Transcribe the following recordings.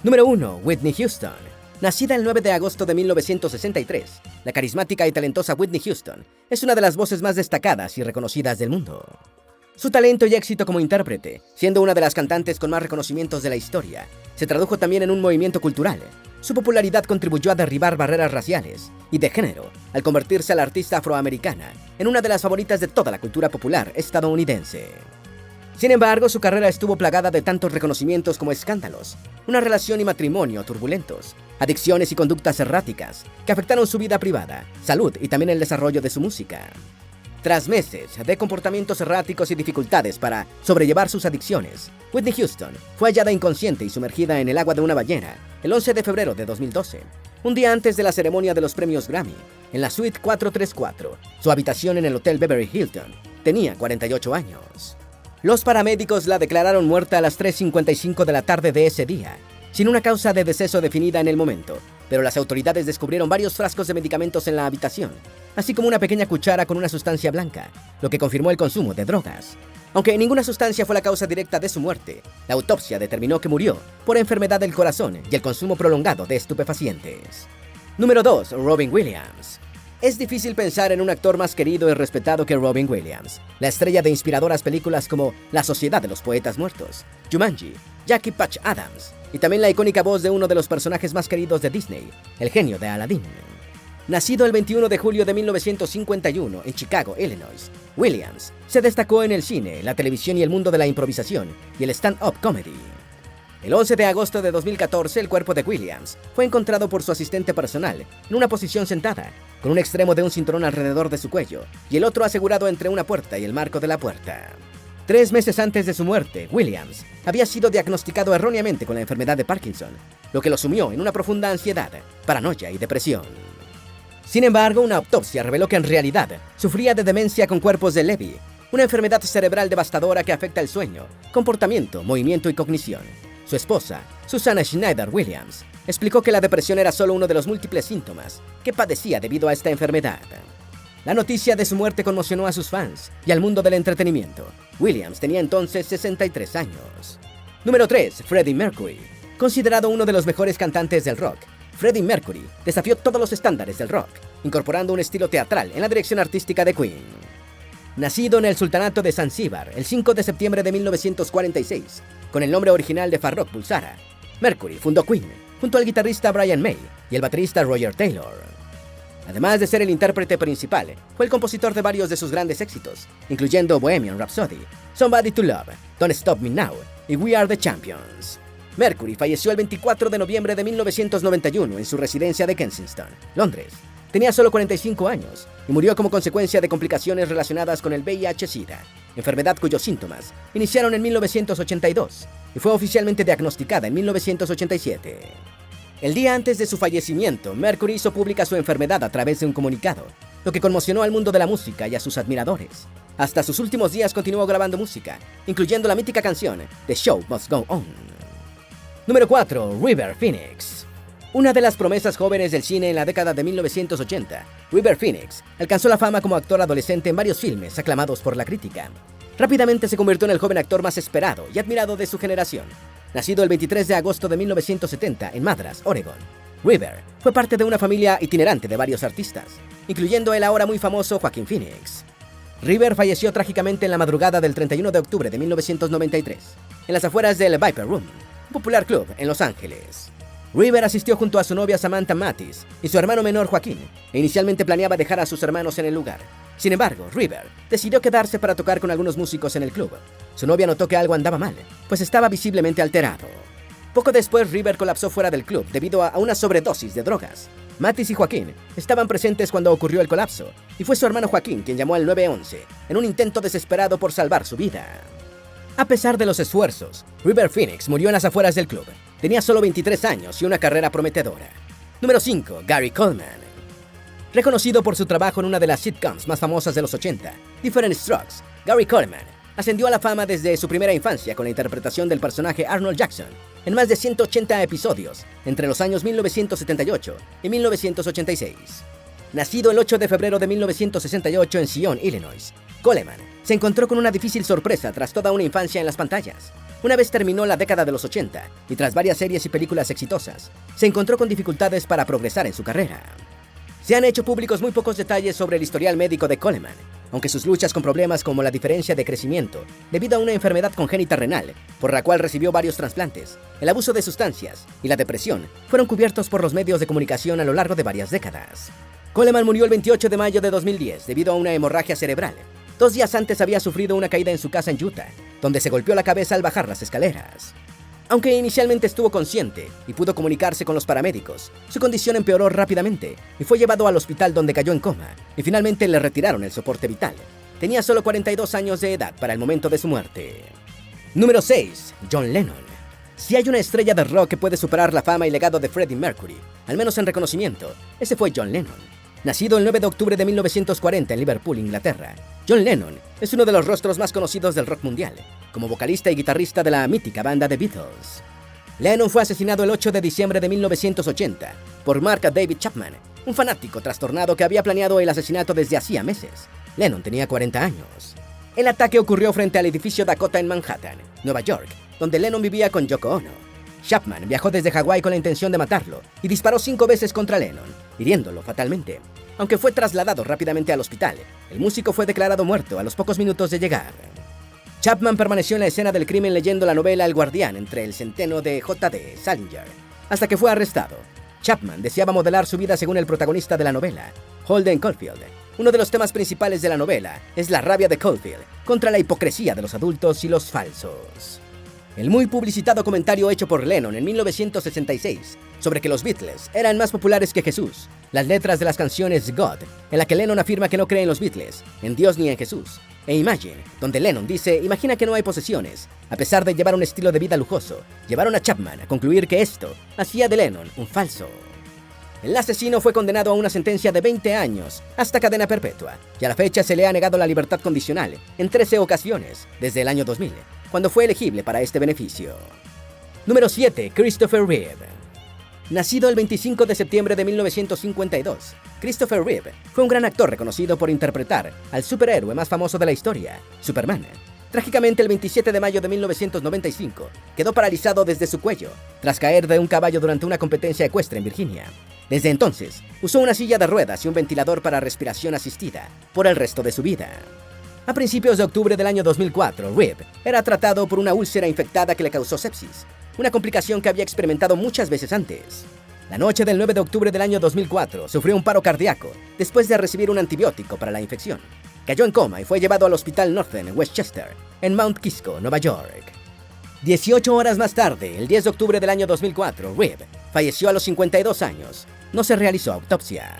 Número 1. Whitney Houston. Nacida el 9 de agosto de 1963, la carismática y talentosa Whitney Houston es una de las voces más destacadas y reconocidas del mundo. Su talento y éxito como intérprete, siendo una de las cantantes con más reconocimientos de la historia, se tradujo también en un movimiento cultural. Su popularidad contribuyó a derribar barreras raciales y de género, al convertirse a la artista afroamericana en una de las favoritas de toda la cultura popular estadounidense. Sin embargo, su carrera estuvo plagada de tantos reconocimientos como escándalos, una relación y matrimonio turbulentos, adicciones y conductas erráticas que afectaron su vida privada, salud y también el desarrollo de su música. Tras meses de comportamientos erráticos y dificultades para sobrellevar sus adicciones, Whitney Houston fue hallada inconsciente y sumergida en el agua de una ballena el 11 de febrero de 2012, un día antes de la ceremonia de los premios Grammy, en la Suite 434, su habitación en el Hotel Beverly Hilton. Tenía 48 años. Los paramédicos la declararon muerta a las 3:55 de la tarde de ese día, sin una causa de deceso definida en el momento, pero las autoridades descubrieron varios frascos de medicamentos en la habitación, así como una pequeña cuchara con una sustancia blanca, lo que confirmó el consumo de drogas. Aunque ninguna sustancia fue la causa directa de su muerte, la autopsia determinó que murió por enfermedad del corazón y el consumo prolongado de estupefacientes. Número 2. Robin Williams. Es difícil pensar en un actor más querido y respetado que Robin Williams, la estrella de inspiradoras películas como La Sociedad de los Poetas Muertos, Jumanji, Jackie Patch Adams, y también la icónica voz de uno de los personajes más queridos de Disney, el genio de Aladdin. Nacido el 21 de julio de 1951 en Chicago, Illinois, Williams se destacó en el cine, la televisión y el mundo de la improvisación y el stand-up comedy. El 11 de agosto de 2014, el cuerpo de Williams fue encontrado por su asistente personal en una posición sentada, con un extremo de un cinturón alrededor de su cuello y el otro asegurado entre una puerta y el marco de la puerta. 3 meses antes de su muerte, Williams había sido diagnosticado erróneamente con la enfermedad de Parkinson, lo que lo sumió en una profunda ansiedad, paranoia y depresión. Sin embargo, una autopsia reveló que en realidad sufría de demencia con cuerpos de Lewy, una enfermedad cerebral devastadora que afecta el sueño, comportamiento, movimiento y cognición. Su esposa, Susanna Schneider Williams, explicó que la depresión era solo uno de los múltiples síntomas que padecía debido a esta enfermedad. La noticia de su muerte conmocionó a sus fans y al mundo del entretenimiento. Williams tenía entonces 63 años. Número 3. Freddie Mercury. Considerado uno de los mejores cantantes del rock, Freddie Mercury desafió todos los estándares del rock, incorporando un estilo teatral en la dirección artística de Queen. Nacido en el Sultanato de Zanzíbar el 5 de septiembre de 1946, con el nombre original de Farrokh Bulsara, Mercury fundó Queen junto al guitarrista Brian May y el baterista Roger Taylor. Además de ser el intérprete principal, fue el compositor de varios de sus grandes éxitos, incluyendo Bohemian Rhapsody, Somebody to Love, Don't Stop Me Now y We Are the Champions. Mercury falleció el 24 de noviembre de 1991 en su residencia de Kensington, Londres. Tenía solo 45 años y murió como consecuencia de complicaciones relacionadas con el VIH-Sida, enfermedad cuyos síntomas iniciaron en 1982 y fue oficialmente diagnosticada en 1987. El día antes de su fallecimiento, Mercury hizo pública su enfermedad a través de un comunicado, lo que conmocionó al mundo de la música y a sus admiradores. Hasta sus últimos días continuó grabando música, incluyendo la mítica canción The Show Must Go On. Número 4. River Phoenix. Una de las promesas jóvenes del cine en la década de 1980, River Phoenix alcanzó la fama como actor adolescente en varios filmes aclamados por la crítica. Rápidamente se convirtió en el joven actor más esperado y admirado de su generación. Nacido el 23 de agosto de 1970 en Madras, Oregon, River fue parte de una familia itinerante de varios artistas, incluyendo el ahora muy famoso Joaquin Phoenix. River falleció trágicamente en la madrugada del 31 de octubre de 1993, en las afueras del Viper Room, un popular club en Los Ángeles. River asistió junto a su novia Samantha Mathis y su hermano menor Joaquín, e inicialmente planeaba dejar a sus hermanos en el lugar. Sin embargo, River decidió quedarse para tocar con algunos músicos en el club. Su novia notó que algo andaba mal, pues estaba visiblemente alterado. Poco después, River colapsó fuera del club debido a una sobredosis de drogas. Mathis y Joaquín estaban presentes cuando ocurrió el colapso, y fue su hermano Joaquín quien llamó al 911 en un intento desesperado por salvar su vida. A pesar de los esfuerzos, River Phoenix murió en las afueras del club. Tenía solo 23 años y una carrera prometedora. Número 5. Gary Coleman. Reconocido por su trabajo en una de las sitcoms más famosas de los 80, Diff'rent Strokes, Gary Coleman ascendió a la fama desde su primera infancia con la interpretación del personaje Arnold Jackson en más de 180 episodios entre los años 1978 y 1986. Nacido el 8 de febrero de 1968 en Sion, Illinois, Coleman se encontró con una difícil sorpresa tras toda una infancia en las pantallas. Una vez terminó la década de los 80 y tras varias series y películas exitosas, se encontró con dificultades para progresar en su carrera. Se han hecho públicos muy pocos detalles sobre el historial médico de Coleman, aunque sus luchas con problemas como la diferencia de crecimiento debido a una enfermedad congénita renal, por la cual recibió varios trasplantes, el abuso de sustancias y la depresión fueron cubiertos por los medios de comunicación a lo largo de varias décadas. Coleman murió el 28 de mayo de 2010 debido a una hemorragia cerebral. 2 días antes había sufrido una caída en su casa en Utah, donde se golpeó la cabeza al bajar las escaleras. Aunque inicialmente estuvo consciente y pudo comunicarse con los paramédicos, su condición empeoró rápidamente y fue llevado al hospital donde cayó en coma y finalmente le retiraron el soporte vital. Tenía solo 42 años de edad para el momento de su muerte. Número 6. John Lennon. Si hay una estrella de rock que puede superar la fama y legado de Freddie Mercury, al menos en reconocimiento, ese fue John Lennon. Nacido el 9 de octubre de 1940 en Liverpool, Inglaterra, John Lennon es uno de los rostros más conocidos del rock mundial, como vocalista y guitarrista de la mítica banda The Beatles. Lennon fue asesinado el 8 de diciembre de 1980 por Mark David Chapman, un fanático trastornado que había planeado el asesinato desde hacía meses. Lennon tenía 40 años. El ataque ocurrió frente al edificio Dakota en Manhattan, Nueva York, donde Lennon vivía con Yoko Ono. Chapman viajó desde Hawái con la intención de matarlo y disparó 5 veces contra Lennon, hiriéndolo fatalmente. Aunque fue trasladado rápidamente al hospital, el músico fue declarado muerto a los pocos minutos de llegar. Chapman permaneció en la escena del crimen leyendo la novela El Guardián entre el centeno de J.D. Salinger, hasta que fue arrestado. Chapman deseaba modelar su vida según el protagonista de la novela, Holden Caulfield. Uno de los temas principales de la novela es la rabia de Caulfield contra la hipocresía de los adultos y los falsos. El muy publicitado comentario hecho por Lennon en 1966 sobre que los Beatles eran más populares que Jesús, las letras de las canciones God, en la que Lennon afirma que no cree en los Beatles, en Dios ni en Jesús, e Imagine, donde Lennon dice, imagina que no hay posesiones, a pesar de llevar un estilo de vida lujoso, llevaron a Chapman a concluir que esto hacía de Lennon un falso. El asesino fue condenado a una sentencia de 20 años, hasta cadena perpetua, y a la fecha se le ha negado la libertad condicional en 13 ocasiones, desde el año 2000, cuando fue elegible para este beneficio. Número 7. Christopher Reeve. Nacido el 25 de septiembre de 1952, Christopher Reeve fue un gran actor reconocido por interpretar al superhéroe más famoso de la historia, Superman. Trágicamente, el 27 de mayo de 1995, quedó paralizado desde su cuello, tras caer de un caballo durante una competencia ecuestre en Virginia. Desde entonces, usó una silla de ruedas y un ventilador para respiración asistida por el resto de su vida. A principios de octubre del año 2004, Reeve era tratado por una úlcera infectada que le causó sepsis, una complicación que había experimentado muchas veces antes. La noche del 9 de octubre del año 2004, sufrió un paro cardíaco después de recibir un antibiótico para la infección. Cayó en coma y fue llevado al Hospital Northern Westchester, en Mount Kisco, Nueva York. 18 horas más tarde, el 10 de octubre del año 2004, Reeve falleció a los 52 años. No se realizó autopsia.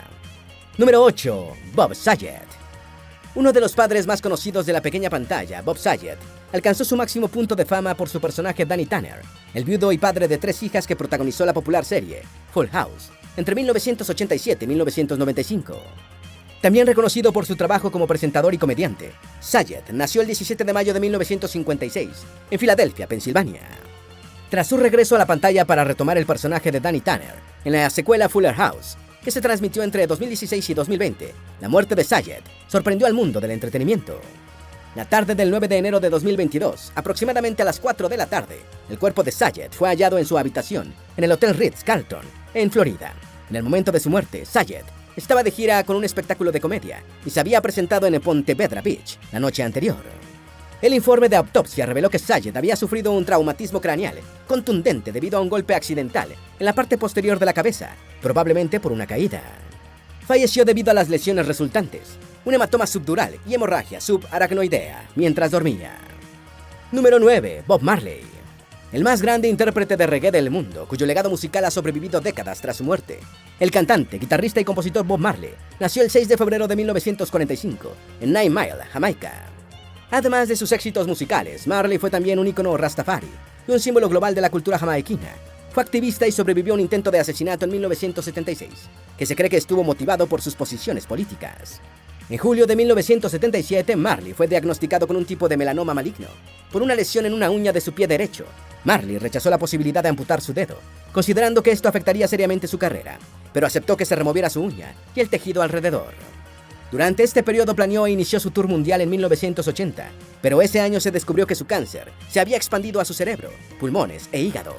Número 8. Bob Saget. Uno de los padres más conocidos de la pequeña pantalla, Bob Saget, alcanzó su máximo punto de fama por su personaje Danny Tanner, el viudo y padre de 3 hijas que protagonizó la popular serie Full House entre 1987 y 1995. También reconocido por su trabajo como presentador y comediante, Saget nació el 17 de mayo de 1956 en Filadelfia, Pensilvania. Tras su regreso a la pantalla para retomar el personaje de Danny Tanner en la secuela Fuller House, que se transmitió entre 2016 y 2020, la muerte de Saget sorprendió al mundo del entretenimiento. La tarde del 9 de enero de 2022, aproximadamente a las 4 de la tarde, el cuerpo de Saget fue hallado en su habitación en el Hotel Ritz-Carlton, en Florida. En el momento de su muerte, Saget estaba de gira con un espectáculo de comedia y se había presentado en el Ponte Vedra Beach la noche anterior. El informe de autopsia reveló que Saget había sufrido un traumatismo craneal contundente debido a un golpe accidental en la parte posterior de la cabeza, probablemente por una caída. Falleció debido a las lesiones resultantes, un hematoma subdural y hemorragia subaracnoidea mientras dormía. Número 9. Bob Marley. El más grande intérprete de reggae del mundo, cuyo legado musical ha sobrevivido décadas tras su muerte. El cantante, guitarrista y compositor Bob Marley nació el 6 de febrero de 1945 en Nine Mile, Jamaica. Además de sus éxitos musicales, Marley fue también un ícono rastafari y un símbolo global de la cultura jamaiquina. Fue activista y sobrevivió a un intento de asesinato en 1976, que se cree que estuvo motivado por sus posiciones políticas. En julio de 1977, Marley fue diagnosticado con un tipo de melanoma maligno por una lesión en una uña de su pie derecho. Marley rechazó la posibilidad de amputar su dedo, considerando que esto afectaría seriamente su carrera, pero aceptó que se removiera su uña y el tejido alrededor. Durante este periodo planeó e inició su tour mundial en 1980, pero ese año se descubrió que su cáncer se había expandido a su cerebro, pulmones e hígado.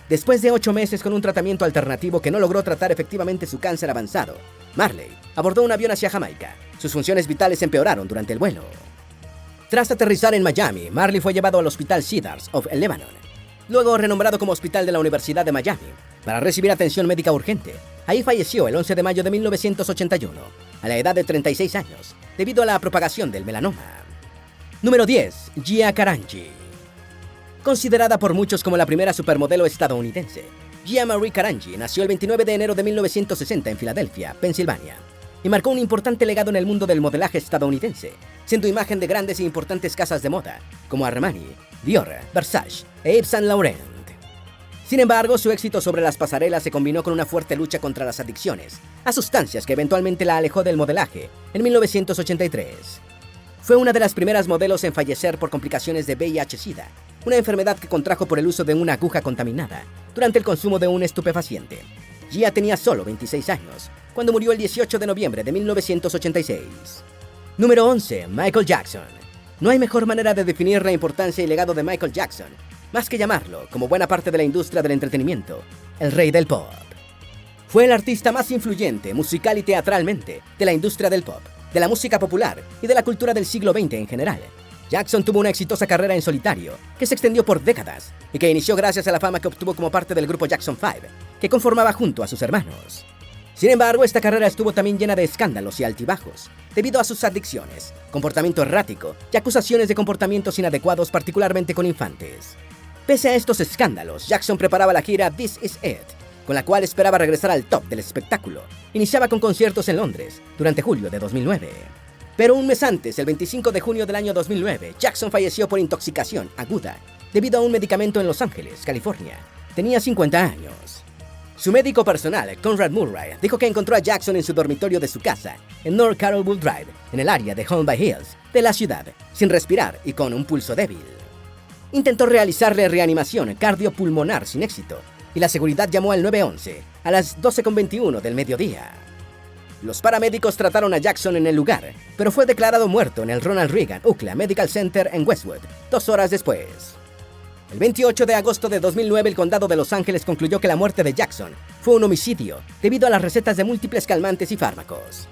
Después de 8 meses con un tratamiento alternativo que no logró tratar efectivamente su cáncer avanzado, Marley abordó un avión hacia Jamaica. Sus funciones vitales empeoraron durante el vuelo. Tras aterrizar en Miami, Marley fue llevado al Hospital Cedars of Lebanon, luego renombrado como Hospital de la Universidad de Miami, para recibir atención médica urgente. Ahí falleció el 11 de mayo de 1981, a la edad de 36 años, debido a la propagación del melanoma. Número 10. Gia Carangi. Considerada por muchos como la primera supermodelo estadounidense, Gia Marie Carangi nació el 29 de enero de 1960 en Filadelfia, Pensilvania, y marcó un importante legado en el mundo del modelaje estadounidense, siendo imagen de grandes e importantes casas de moda, como Armani, Dior, Versace e Yves Saint Laurent. Sin embargo, su éxito sobre las pasarelas se combinó con una fuerte lucha contra las adicciones a sustancias que eventualmente la alejó del modelaje en 1983. Fue una de las primeras modelos en fallecer por complicaciones de VIH-Sida, una enfermedad que contrajo por el uso de una aguja contaminada durante el consumo de un estupefaciente. Gia tenía solo 26 años, cuando murió el 18 de noviembre de 1986. Número 11. Michael Jackson. No hay mejor manera de definir la importancia y legado de Michael Jackson, más que llamarlo, como buena parte de la industria del entretenimiento, el rey del pop. Fue el artista más influyente, musical y teatralmente, de la industria del pop, de la música popular y de la cultura del siglo XX en general. Jackson tuvo una exitosa carrera en solitario, que se extendió por décadas, y que inició gracias a la fama que obtuvo como parte del grupo Jackson 5, que conformaba junto a sus hermanos. Sin embargo, esta carrera estuvo también llena de escándalos y altibajos, debido a sus adicciones, comportamiento errático y acusaciones de comportamientos inadecuados, particularmente con infantes. Pese a estos escándalos, Jackson preparaba la gira This Is It, con la cual esperaba regresar al top del espectáculo. Iniciaba con conciertos en Londres, durante julio de 2009. Pero un mes antes, el 25 de junio del año 2009, Jackson falleció por intoxicación aguda, debido a un medicamento en Los Ángeles, California. Tenía 50 años. Su médico personal, Conrad Murray, dijo que encontró a Jackson en su dormitorio de su casa, en North Carolwood Drive, en el área de Holm by Hills, de la ciudad, sin respirar y con un pulso débil. Intentó realizarle reanimación cardiopulmonar sin éxito, y la seguridad llamó al 911 a las 12:21 del mediodía. Los paramédicos trataron a Jackson en el lugar, pero fue declarado muerto en el Ronald Reagan UCLA Medical Center en Westwood, 2 horas después. El 28 de agosto de 2009, el condado de Los Ángeles concluyó que la muerte de Jackson fue un homicidio debido a las recetas de múltiples calmantes y fármacos.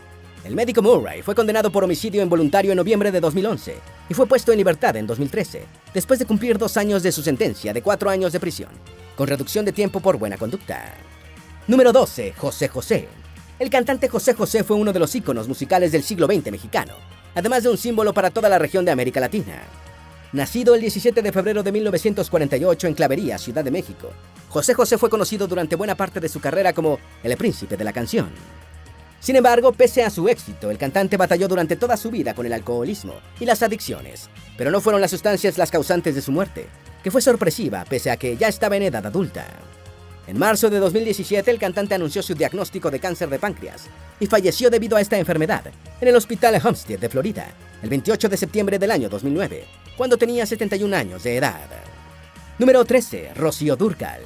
El médico Murray fue condenado por homicidio involuntario en noviembre de 2011 y fue puesto en libertad en 2013, después de cumplir 2 años de su sentencia de 4 años de prisión, con reducción de tiempo por buena conducta. Número 12. José José. El cantante José José fue uno de los íconos musicales del siglo XX mexicano, además de un símbolo para toda la región de América Latina. Nacido el 17 de febrero de 1948 en Clavería, Ciudad de México, José José fue conocido durante buena parte de su carrera como el príncipe de la canción. Sin embargo, pese a su éxito, el cantante batalló durante toda su vida con el alcoholismo y las adicciones, pero no fueron las sustancias las causantes de su muerte, que fue sorpresiva pese a que ya estaba en edad adulta. En marzo de 2017, el cantante anunció su diagnóstico de cáncer de páncreas y falleció debido a esta enfermedad en el Hospital Homestead de Florida, el 28 de septiembre del año 2009, cuando tenía 71 años de edad. Número 13. Rocío Dúrcal.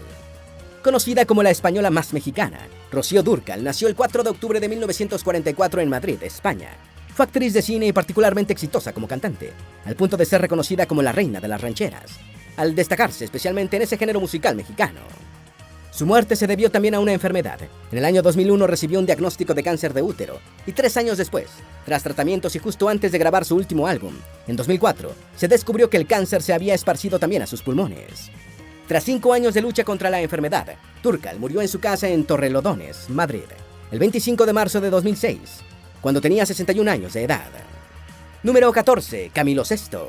Conocida como la española más mexicana, Rocío Dúrcal nació el 4 de octubre de 1944 en Madrid, España. Fue actriz de cine y particularmente exitosa como cantante, al punto de ser reconocida como la reina de las rancheras, al destacarse especialmente en ese género musical mexicano. Su muerte se debió también a una enfermedad. En el año 2001 recibió un diagnóstico de cáncer de útero y 3 años después, tras tratamientos y justo antes de grabar su último álbum, en 2004, se descubrió que el cáncer se había esparcido también a sus pulmones. Tras 5 años de lucha contra la enfermedad, Dúrcal murió en su casa en Torrelodones, Madrid, el 25 de marzo de 2006, cuando tenía 61 años de edad. Número 14. Camilo Sesto.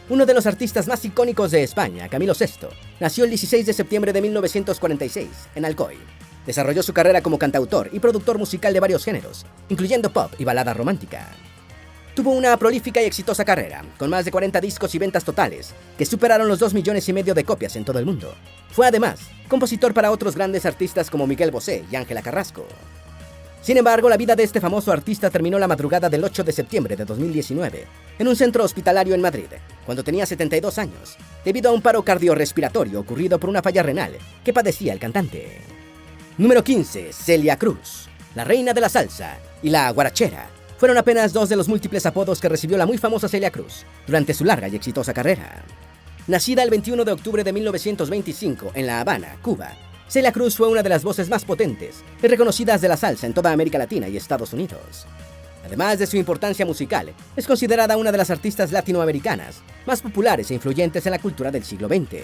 Uno de los artistas más icónicos de España, Camilo Sesto, nació el 16 de septiembre de 1946, en Alcoy. Desarrolló su carrera como cantautor y productor musical de varios géneros, incluyendo pop y balada romántica. Tuvo una prolífica y exitosa carrera, con más de 40 discos y ventas totales, que superaron los 2,5 millones de copias en todo el mundo. Fue además compositor para otros grandes artistas como Miguel Bosé y Ángela Carrasco. Sin embargo, la vida de este famoso artista terminó la madrugada del 8 de septiembre de 2019, en un centro hospitalario en Madrid, cuando tenía 72 años, debido a un paro cardiorrespiratorio ocurrido por una falla renal que padecía el cantante. Número 15. Celia Cruz, la reina de la salsa y la guarachera. fueron apenas dos de los múltiples apodos que recibió la muy famosa Celia Cruz durante su larga y exitosa carrera. Nacida el 21 de octubre de 1925 en La Habana, Cuba, Celia Cruz fue una de las voces más potentes y reconocidas de la salsa en toda América Latina y Estados Unidos. Además de su importancia musical, es considerada una de las artistas latinoamericanas más populares e influyentes en la cultura del siglo XX.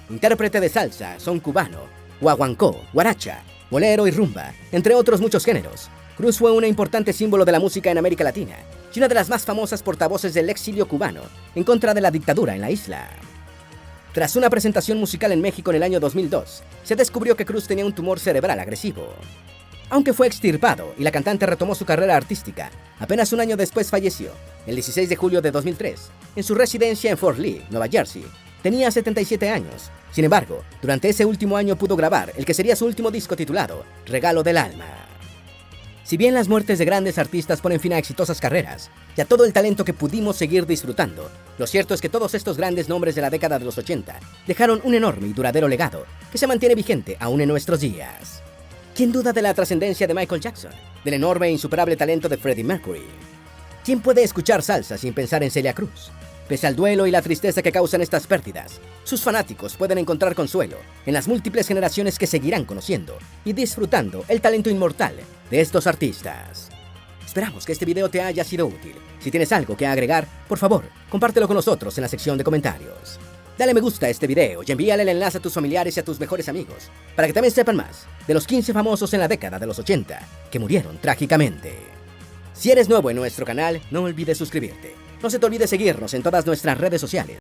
Intérprete de salsa, son cubano, guaguancó, guaracha, bolero y rumba, entre otros muchos géneros, Cruz fue un importante símbolo de la música en América Latina y una de las más famosas portavoces del exilio cubano en contra de la dictadura en la isla. Tras una presentación musical en México en el año 2002, se descubrió que Cruz tenía un tumor cerebral agresivo. Aunque fue extirpado y la cantante retomó su carrera artística, apenas un año después falleció, el 16 de julio de 2003, en su residencia en Fort Lee, Nueva Jersey. Tenía 77 años. Sin embargo, durante ese último año pudo grabar el que sería su último disco titulado Regalo del Alma. Si bien las muertes de grandes artistas ponen fin a exitosas carreras y a todo el talento que pudimos seguir disfrutando, lo cierto es que todos estos grandes nombres de la década de los 80 dejaron un enorme y duradero legado que se mantiene vigente aún en nuestros días. ¿Quién duda de la trascendencia de Michael Jackson, del enorme e insuperable talento de Freddie Mercury? ¿Quién puede escuchar salsa sin pensar en Celia Cruz? Pese al duelo y la tristeza que causan estas pérdidas, sus fanáticos pueden encontrar consuelo en las múltiples generaciones que seguirán conociendo y disfrutando el talento inmortal de estos artistas. Esperamos que este video te haya sido útil. Si tienes algo que agregar, por favor, compártelo con nosotros en la sección de comentarios. Dale me gusta a este video y envíale el enlace a tus familiares y a tus mejores amigos, para que también sepan más de los 15 famosos en la década de los 80 que murieron trágicamente. Si eres nuevo en nuestro canal, no olvides suscribirte. No se te olvide seguirnos en todas nuestras redes sociales.